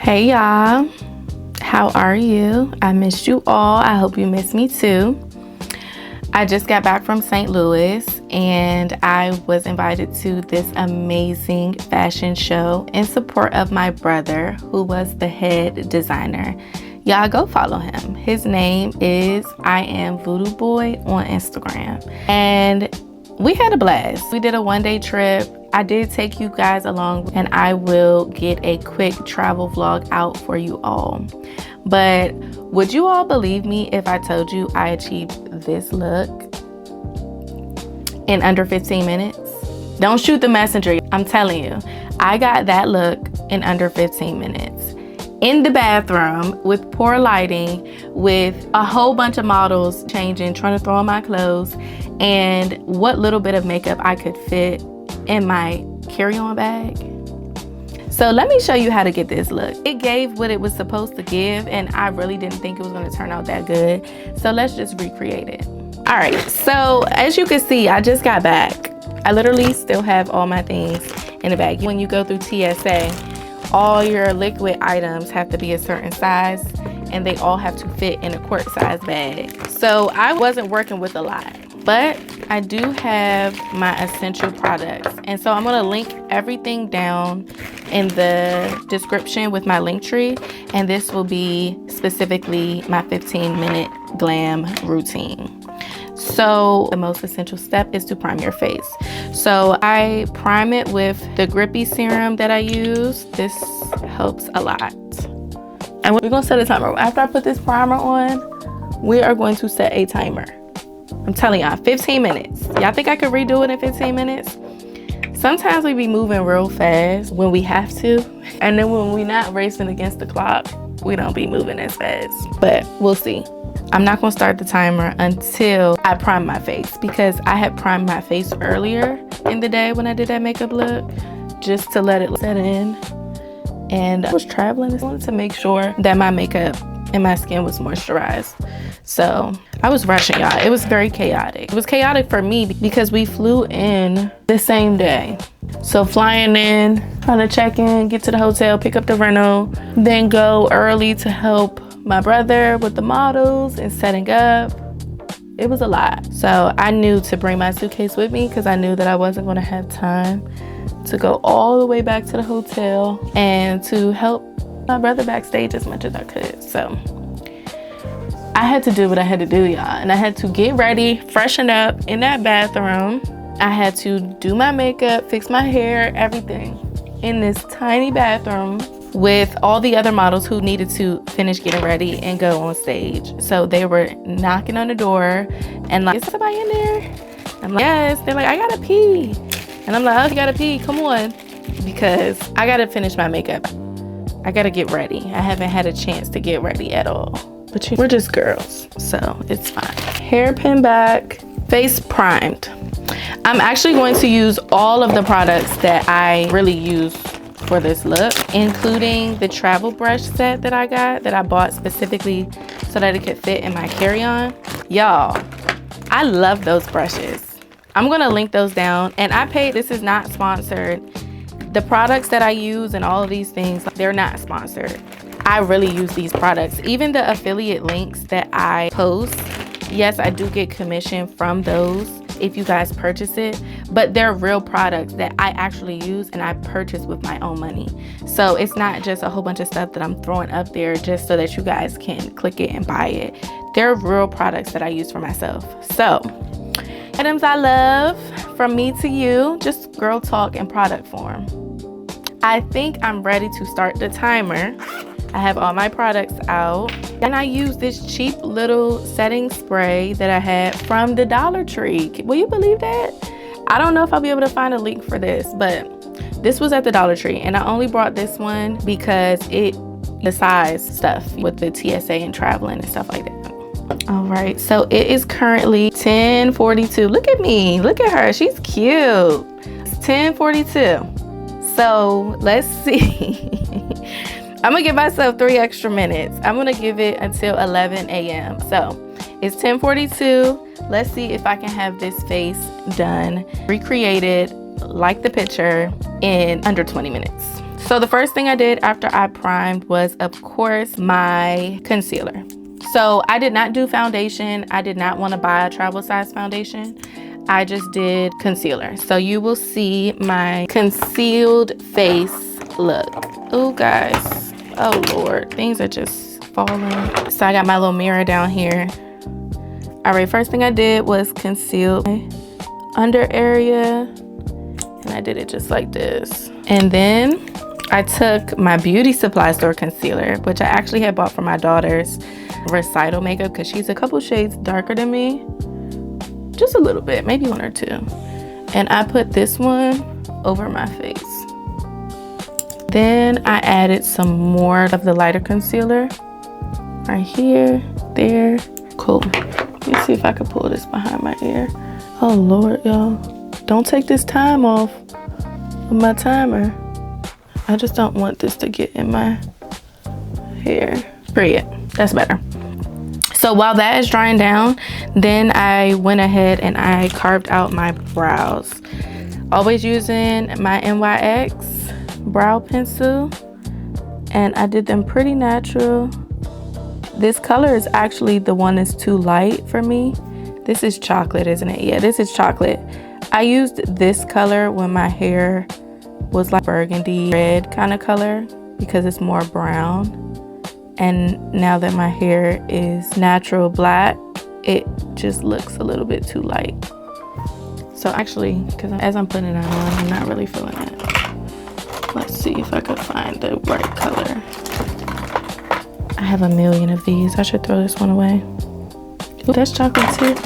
Hey y'all, how are you? I missed you all. I hope you missed me too. I just got back from St. Louis and I was invited to this amazing fashion show in support of my brother, who was the head designer. Y'all go follow him. His name is I Am Voodoo Boy on Instagram. And we had a blast. We did a one-day trip. I did take you guys along, and I will get a quick travel vlog out for you all. But would you all believe me if I told you I achieved this look in under 15 minutes? Don't shoot the messenger. I'm telling you, I got that look in under 15 minutes. In the bathroom with poor lighting, with a whole bunch of models changing, trying to throw on my clothes, and what little bit of makeup I could fit in my carry-on bag. So let me show you how to get this look. It gave what it was supposed to give, and I really didn't think it was going to turn out that good. So let's just recreate it. All right, so as you can see, I just got back. I literally still have all my things in the bag. When you go through TSA, all your liquid items have to be a certain size, and they all have to fit in a quart size bag. So I wasn't working with a lot, but I do have my essential products. And so I'm gonna link everything down in the description with my link tree. And this will be specifically my 15-minute glam routine. So the most essential step is to prime your face. So I prime it with the grippy serum that I use. This helps a lot. And we're gonna set a timer. After I put this primer on, we are going to set a timer. I'm telling y'all, 15 minutes. Y'all think I could redo it in 15 minutes? Sometimes we be moving real fast when we have to. And then when we're not racing against the clock, we don't be moving as fast. But we'll see. I'm not gonna start the timer until I prime my face, because I had primed my face earlier in the day when I did that makeup look, just to let it set in. And I was traveling, I wanted to make sure that my makeup and my skin was moisturized. So I was rushing, y'all. It was very chaotic. It was chaotic for me because we flew in the same day. So flying in, trying to check in, get to the hotel, pick up the rental, then go early to help my brother with the models and setting up. It was a lot. So I knew to bring my suitcase with me because I knew that I wasn't going to have time to go all the way back to the hotel and to help my brother backstage as much as I could. So I had to do what I had to do, y'all. And I had to get ready, freshen up in that bathroom. I had to do my makeup, fix my hair, everything in this tiny bathroom with all the other models who needed to finish getting ready and go on stage. So they were knocking on the door and like, is somebody in there? I'm like, yes. They're like, I gotta pee. And I'm like, oh, you gotta pee, come on. Because I gotta finish my makeup. I gotta get ready. I haven't had a chance to get ready at all. But we're just girls, so it's fine. Hairpin back, face primed. I'm actually going to use all of the products that I really use for this look, including the travel brush set that I got, that I bought specifically so that it could fit in my carry-on. Y'all, I love those brushes. I'm gonna link those down, and I paid, this is not sponsored. The products that I use and all of these things, they're not sponsored. I really use these products. Even the affiliate links that I post, yes, I do get commission from those if you guys purchase it, but they're real products that I actually use and I purchase with my own money. So it's not just a whole bunch of stuff that I'm throwing up there just so that you guys can click it and buy it. They're real products that I use for myself. So items I love from me to you, just girl talk in product form. I think I'm ready to start the timer. I have all my products out, and I use this cheap little setting spray that I had from the Dollar Tree. Will you believe that? I don't know if I'll be able to find a link for this, but this was at the Dollar Tree, and I only brought this one because the size stuff with the TSA and traveling and stuff like that. All right, so it is currently 10:42. Look at me, look at her, she's cute. It's 10:42. So let's see. I'm gonna give myself 3 extra minutes. I'm gonna give it until 11 a.m. So it's 10:42. Let's see if I can have this face done, recreated like the picture in under 20 minutes. So the first thing I did after I primed was, of course, my concealer. So I did not do foundation. I did not want to buy a travel size foundation. I just did concealer. So you will see my concealed face look. Oh guys, oh Lord, things are just falling. So I got my little mirror down here. All right, first thing I did was conceal my under area, and I did it just like this. And then I took my beauty supply store concealer, which I actually had bought for my daughter's recital makeup because she's a couple shades darker than me. Just a little bit, maybe one or two. And I put this one over my face. Then I added some more of the lighter concealer right here, there. Cool. Let me see if I can pull this behind my ear. Oh Lord, y'all. Don't take this time off of my timer. I just don't want this to get in my hair. Period. That's better. So while that is drying down, then I went ahead and I carved out my brows. Always using my NYX brow pencil, and I did them pretty natural. This color is actually the one that's too light for me. This is chocolate, isn't it? Yeah, this is chocolate. I used this color when my hair was like burgundy red kind of color because it's more brown. And now that my hair is natural black, it just looks a little bit too light. So actually, because as I'm putting it on, I'm not really feeling it. Let's see if I could find the right color. I have a million of these. I should throw this one away. Ooh, that's chocolate too.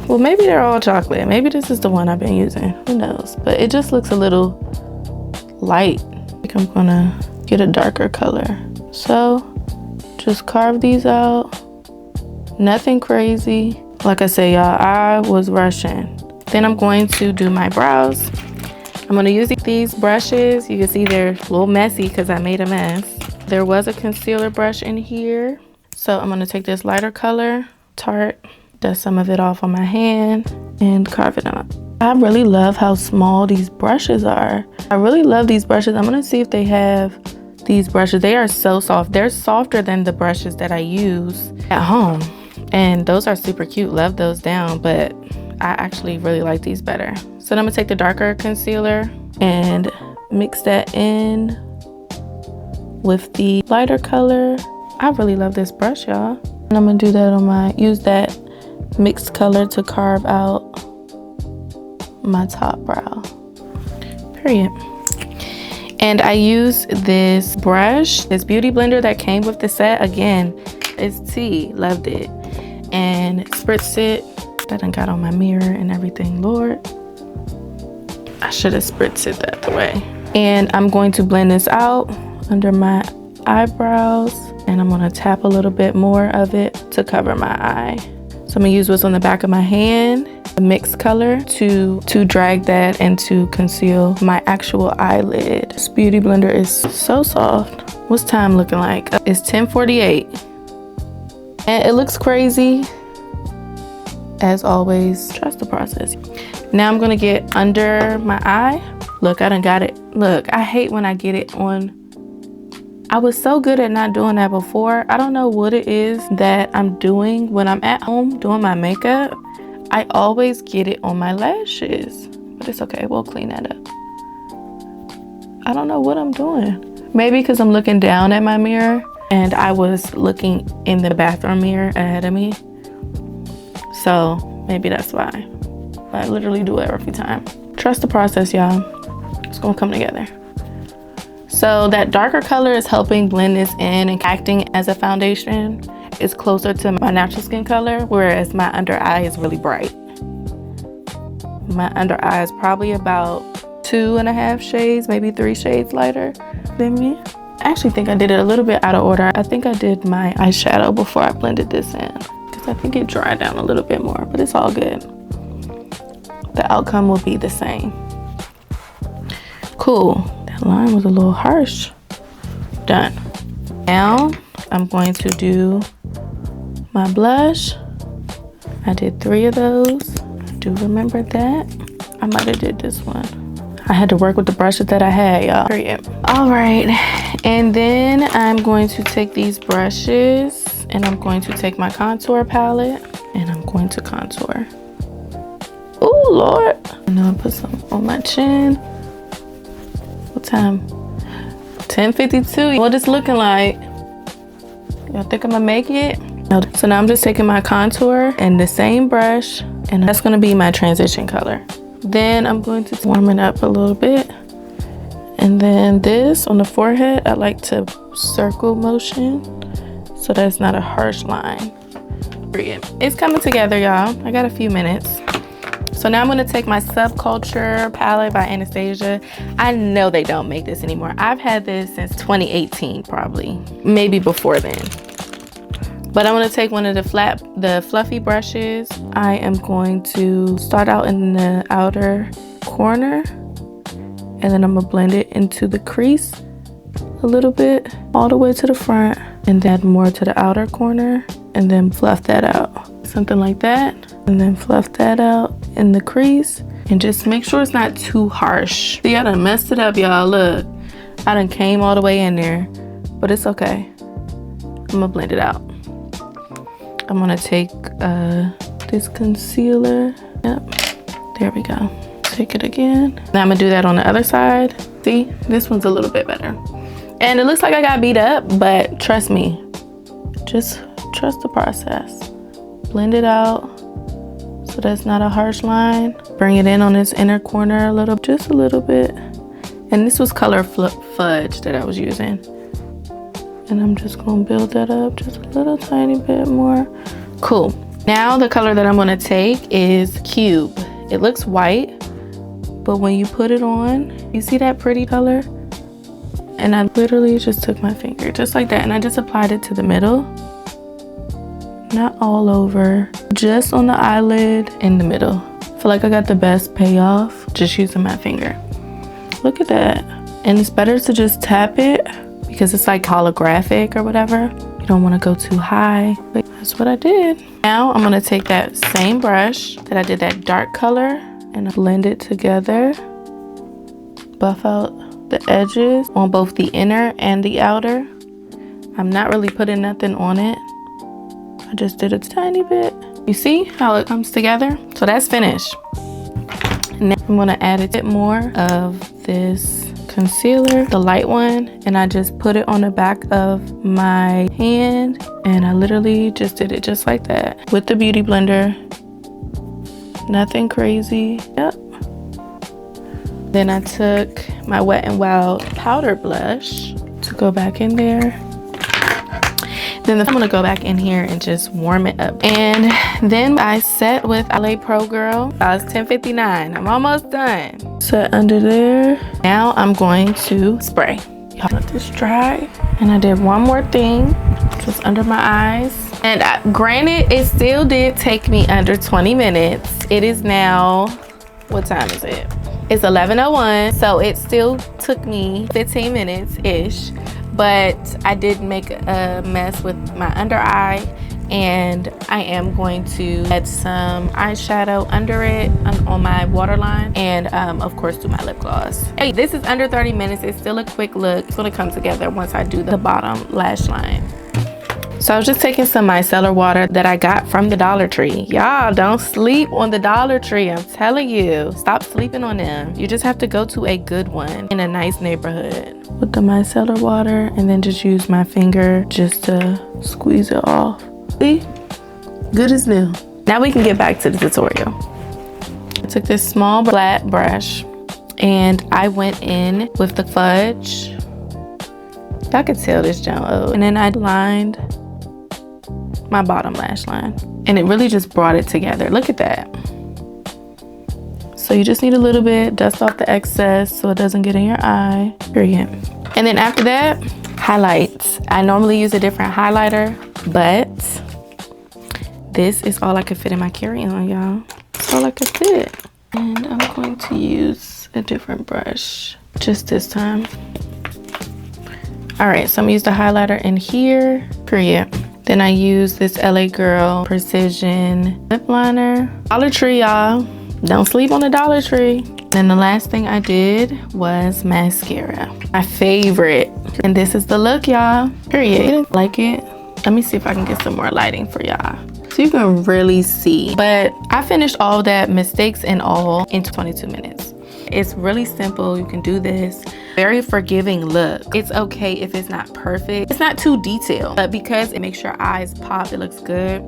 Well, maybe they're all chocolate. Maybe this is the one I've been using. Who knows? But it just looks a little light. I think I'm gonna get a darker color. So just carve these out. Nothing crazy. Like I say, y'all, I was rushing. Then I'm going to do my brows. I'm gonna use these brushes. You can see they're a little messy because I made a mess. There was a concealer brush in here. So I'm gonna take this lighter color, Tarte, dust some of it off on my hand and carve it out. I really love how small these brushes are. I really love these brushes. I'm gonna see if they have these brushes. They are so soft. They're softer than the brushes that I use at home. And those are super cute. Love those down, but I actually really like these better. So then I'm gonna take the darker concealer and mix that in with the lighter color. I really love this brush, y'all. And I'm gonna do that on use that mixed color to carve out my top brow. Period. And I use this brush, this beauty blender that came with the set. Again, it's tea, loved it. And spritz it. That done got on my mirror and everything, Lord. I should have spritzed it that way. And I'm going to blend this out under my eyebrows. And I'm gonna tap a little bit more of it to cover my eye. So I'm gonna use what's on the back of my hand, a mixed color to drag that and to conceal my actual eyelid. This beauty blender is so soft. What's time looking like? It's 10:48. And it looks crazy. As always, trust the process. Now I'm gonna get under my eye. Look, I done got it. Look, I hate when I get it on. I was so good at not doing that before. I don't know what it is that I'm doing when I'm at home doing my makeup. I always get it on my lashes, but it's okay, we'll clean that up. I don't know what I'm doing. Maybe because I'm looking down at my mirror and I was looking in the bathroom mirror ahead of me. So maybe that's why. I literally do it every time. Trust the process, y'all. It's gonna come together. So that darker color is helping blend this in and acting as a foundation. It's closer to my natural skin color, whereas my under eye is really bright. My under eye is probably about 2.5 shades, maybe 3 shades lighter than me. I actually think I did it a little bit out of order. I think I did my eyeshadow before I blended this in, because I think it dried down a little bit more, but it's all good. The outcome will be the same. Cool. Line was a little harsh. Done. Now I'm going to do my blush. I did 3 of those. I do remember that. I might have did this one. I had to work with the brushes that I had, y'all. Period. All right, and then I'm going to take these brushes and I'm going to take my contour palette and I'm going to contour. Oh Lord. And then I'll put some on my chin. What time? 10:52. What it's looking like? Y'all think I'm gonna make it? No. So now I'm just taking my contour and the same brush, and that's gonna be my transition color. Then I'm going to warm it up a little bit. And then this on the forehead, I like to circle motion so that's not a harsh line. It's coming together, y'all. I got a few minutes. So now I'm gonna take my Subculture palette by Anastasia. I know they don't make this anymore. I've had this since 2018 probably, maybe before then. But I'm gonna take one of the fluffy brushes. I am going to start out in the outer corner and then I'm gonna blend it into the crease a little bit, all the way to the front, and then more to the outer corner and then fluff that out. Something like that. And then fluff that out in the crease and just make sure it's not too harsh. See, I done messed it up, y'all. Look, I done came all the way in there, but it's okay. I'm gonna blend it out. I'm gonna take this concealer. Yep, there we go. Take it again. Now I'm gonna do that on the other side. See, this one's a little bit better. And it looks like I got beat up, but trust me, just trust the process. Blend it out so that's not a harsh line. Bring it in on this inner corner a little, just a little bit. And this was color fudge that I was using. And I'm just gonna build that up just a little tiny bit more. Cool. Now the color that I'm gonna take is Cube. It looks white, but when you put it on, you see that pretty color? And I literally just took my finger just like that and I just applied it to the middle. Not all over, just on the eyelid in the middle. I feel like I got the best payoff just using my finger. Look at that. And it's better to just tap it because it's like holographic or whatever. You don't want to go too high, but that's what I did. Now I'm gonna take that same brush that I did that dark color and blend it together. Buff out the edges on both the inner and the outer. I'm not really putting nothing on it. I just did a tiny bit. You see how it comes together? So that's finished. Now I'm gonna add a bit more of this concealer, the light one, and I just put it on the back of my hand and I literally just did it just like that with the beauty blender. Nothing crazy. Yep. Then I took my Wet n Wild powder blush to go back in there. Then I'm gonna go back in here and just warm it up. And then I set with LA Pro Girl. It's 10:59, I'm almost done. Set under there. Now I'm going to spray. Y'all let this dry. And I did one more thing, just under my eyes. And granted, it still did take me under 20 minutes. It is now, what time is it? It's 11:01, so it still took me 15 minutes-ish. But I did make a mess with my under eye and I am going to add some eyeshadow under it on my waterline and of course do my lip gloss. Hey, this is under 30 minutes. It's still a quick look. It's gonna come together once I do the bottom lash line. So I was just taking some micellar water that I got from the Dollar Tree. Y'all don't sleep on the Dollar Tree, I'm telling you. Stop sleeping on them. You just have to go to a good one in a nice neighborhood. With the micellar water and then just use my finger just to squeeze it off. See? Good as new. Now we can get back to the tutorial. I took this small flat brush and I went in with the fudge. I could tell this junk old. And then I lined my bottom lash line and it really just brought it together. Look at that. So you just need a little bit, dust off the excess so it doesn't get in your eye. Period. And then after that, highlights. I normally use a different highlighter, but this is all I could fit in my carry-on, y'all. That's all I could fit. And I'm going to use a different brush just this time. All right, so I'm gonna use the highlighter in here, period. Then I use this LA Girl Precision Lip Liner. Dollar Tree, y'all. Don't sleep on the Dollar Tree. And the last thing I did was mascara, my favorite. And this is the look, y'all. Period. Like it. Let me see if I can get some more lighting for y'all so you can really see. But I finished all that, mistakes and all, in 22 minutes. It's really simple. You can do this. Very forgiving look. It's okay if it's not perfect. It's not too detailed, but because it makes your eyes pop, it looks good.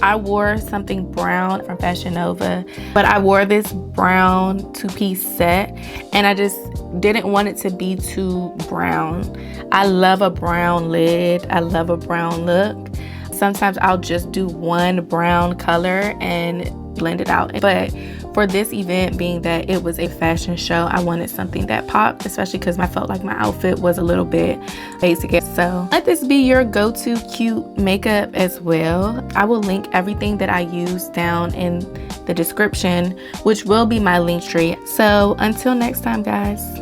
I wore something brown from Fashion Nova, but I wore this brown two-piece set and I just didn't want it to be too brown. I love a brown lid. I love a brown look. Sometimes I'll just do one brown color and blend it out. But for this event, being that it was a fashion show, I wanted something that popped, especially because I felt like my outfit was a little bit basic. So let this be your go-to cute makeup as well. I will link everything that I use down in the description, which will be my link tree. So until next time, guys,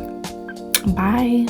bye.